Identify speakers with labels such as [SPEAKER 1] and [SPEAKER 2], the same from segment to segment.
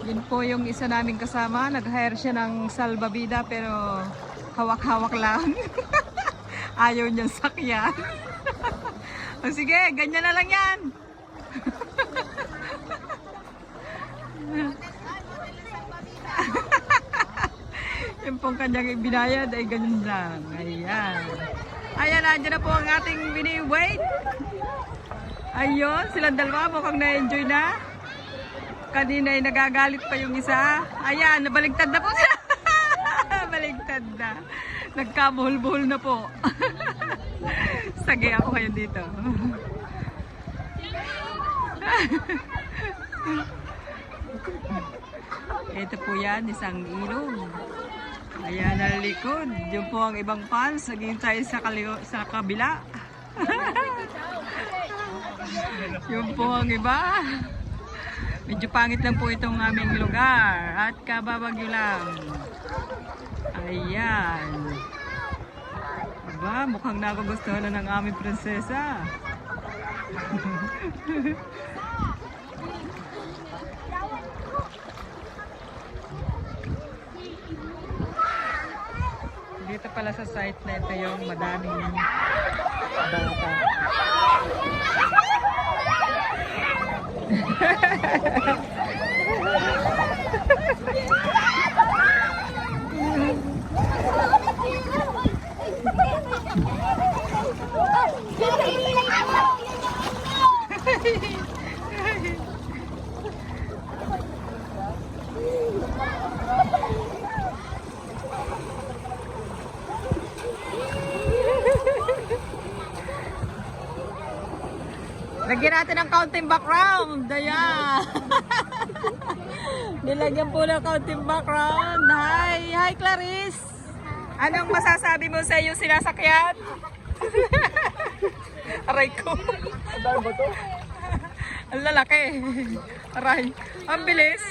[SPEAKER 1] Yun po yung isa naming kasama. Nag-hire siya ng salbabida pero hawak-hawak lang. Ayaw niyang sakyan. O sige, ganyan na lang yan. Yung pong kanyang ibinayad ay ganyan lang. Ayan. Ayan, nandiyan na po ang ating mini-wait. Ayun, silang dalawa mukhang na-enjoy na. Kanina ay nagagalit pa yung isa. Ayan, nabaligtad na po siya. Baligtad na. Nagkabuhol-buhol na po. Sagay ako kayo dito. Ito po yan, isang ilog. Ayan ang likod. Yung po ang ibang fans. Naghihintay sa kabila. Yung po ang iba. Medyo pangit lang po itong aming lugar. At kababagyo lang. Ayan. Aba, mukhang nagugustuhan na ng aming prinsesa. Dito pala sa site na ito yung madaming bata. Lagyan natin ng counting background. Ayan. Nilagyan po ng counting background. Hi Clarice. Anong masasabi mo sa iyong sinasakyan? Aray ko. Ang lalaki. Aray. Ang bilis.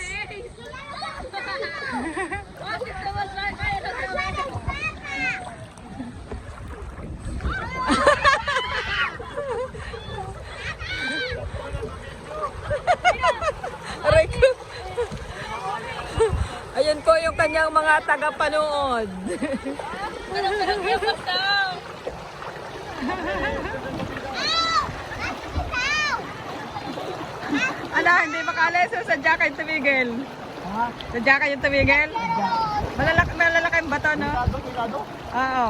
[SPEAKER 1] Aray ko. Ayan po yung kanyang mga tagapanood. Ano, hindi makalis. Sadya kayo tumigil. Sadya kayo tumigil? Malalaki yung bato, no? Oo.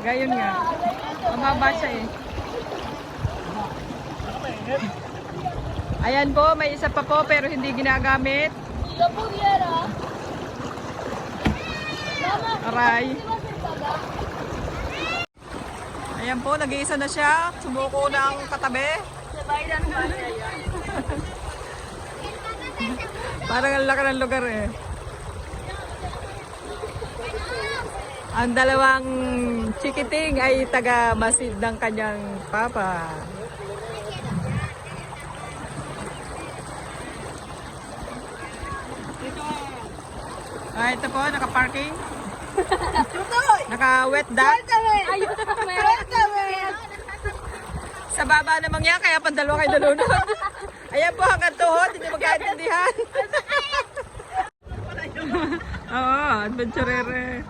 [SPEAKER 1] Gayon nga. Mababa siya eh. Ayan po, may isa pa po pero hindi ginagamit. Aray. Ayan po, nag-iisa na siya. Sumuko ng katabi. Parang ang laki ng lugar eh. Ang dalawang chikiting ay taga-masid ng kanyang papa. Ito po, naka-parking. Naka-wet duck. Sa baba naman yan, kaya pandalawa kayo dalunod. Ayan po, hanggang tuhod, hindi magkaintindihan. Oo, adventurere.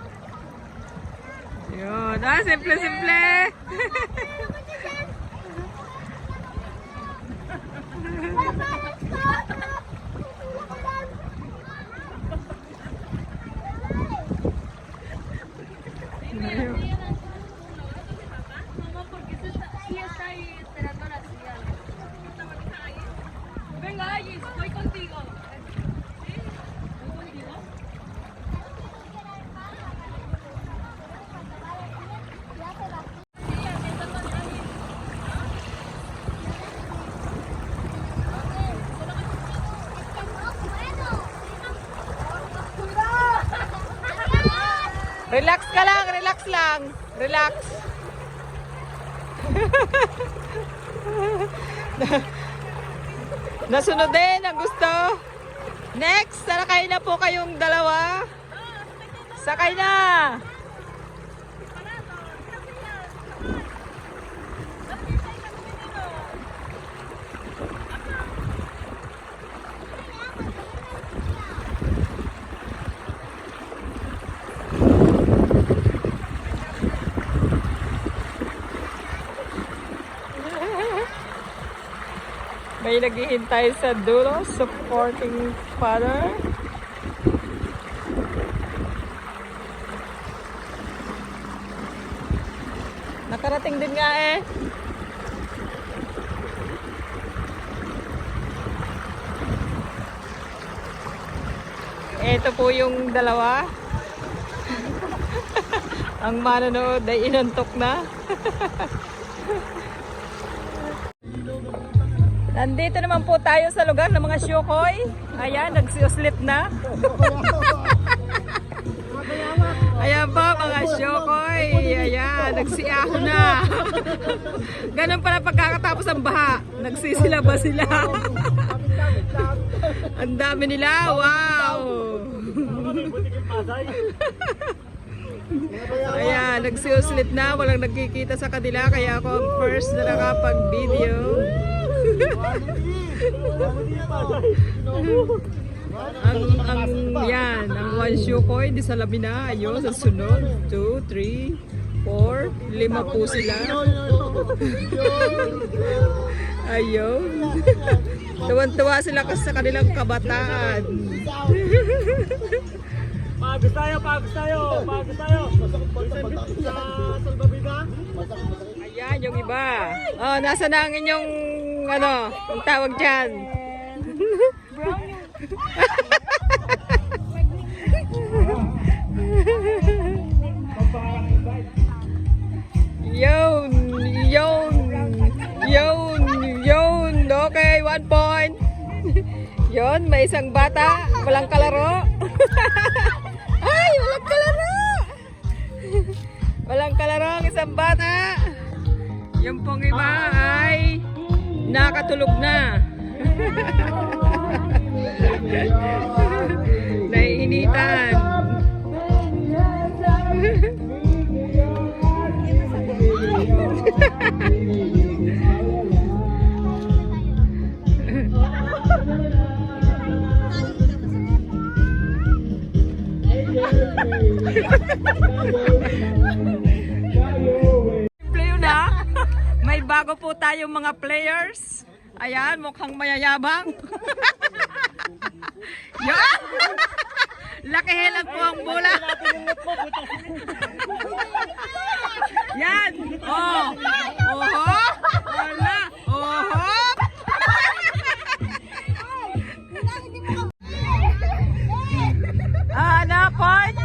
[SPEAKER 1] Yun, simple-simple.
[SPEAKER 2] Venga, Alice, voy contigo.
[SPEAKER 1] Relax ka lang, relax lang. Relax. Nasunod din ang gusto. Next, sakay na po kayong dalawa. Sakay na. May naghihintay sa dulo, supporting father. Nakarating din nga eh. Ito po yung dalawa. Ang manonood ay inantok na. Nandito naman po tayo sa lugar ng mga Syukoy. Ayan, nagsiuslip na. Ayan pa mga Syukoy. Ayan, nagsiaho na. Ganun pala pagkakatapos ang baha. Nagsisilaba sila. Ang dami nila. Wow! Ayan, nagsiuslip na. Walang nagkikita sa kanila. Kaya ako ang first na nakapag-video. ang one Syukoy, di sa labi na. Ayun, sa sunod. 2, 3, 4, 5 po sila. Ayun. Tuwan-tuwa sila kasi sa kanilang kabataan.
[SPEAKER 3] Pagos tayo, pagos tayo, pagos tayo. Sa salbabida.
[SPEAKER 1] Ayan, yung iba. Oh, nasa na ang inyong, ano, ang tawag dyan. Yun, yun, yun, yun. Okay, 1 point. Yun, may isang bata, walang kalaro. Ay, walang kalaro. Walang kalaro ang isang bata. Yung pong iba ay nakatulog na. Naiinitan. Playo na. May bago po tayong mga players. Ayan, mukhang mayayabang. Yan! Lakihin po ang bola. Yan! Oh! Oho! Wala! Oho! Ano, point?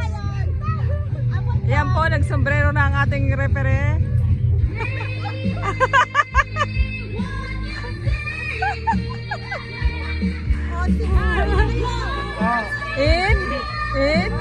[SPEAKER 1] Yan po, nagsombrero na ang ating referee. In? In?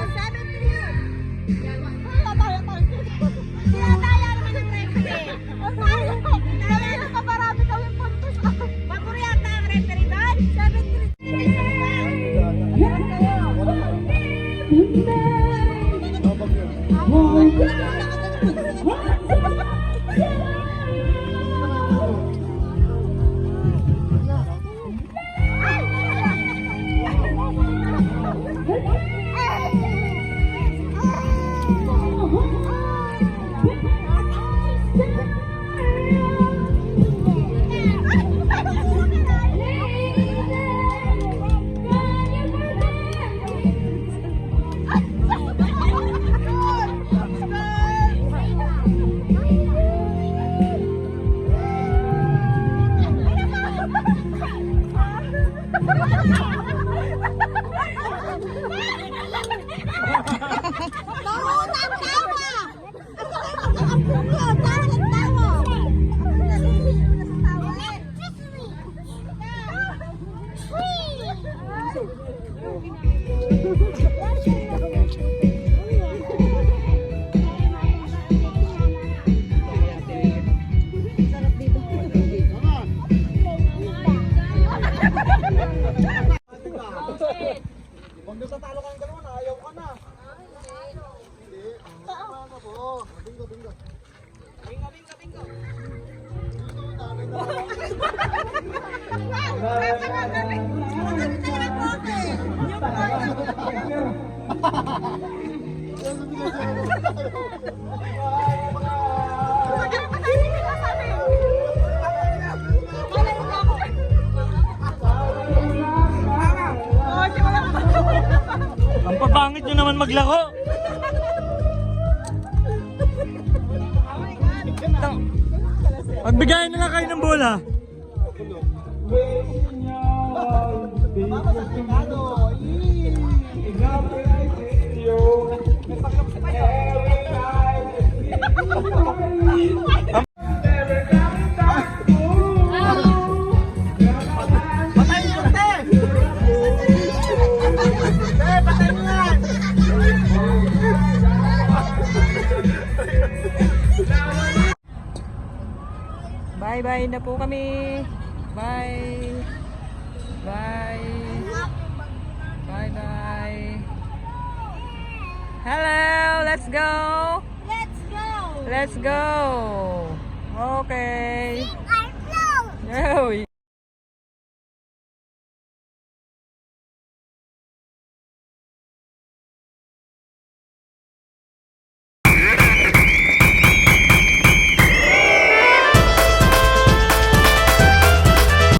[SPEAKER 3] Kung natatalo ka ng dalawa na, ayaw ka na. Hindi. Ano po? Bingo, bingo. Bingo, bingo, bingo.
[SPEAKER 4] Ang papangit nyo naman maglaro. Magbigayan na lang kayo ng bola.
[SPEAKER 3] Mama sa Ricardo. Patay mo, te! Te, patay mo yan!
[SPEAKER 1] Bye-bye na po kami. Bye. Bye. Bye-bye. Hello, let's go.
[SPEAKER 2] Let's go!
[SPEAKER 1] Let's go. Okay.
[SPEAKER 2] I float!
[SPEAKER 1] Oh,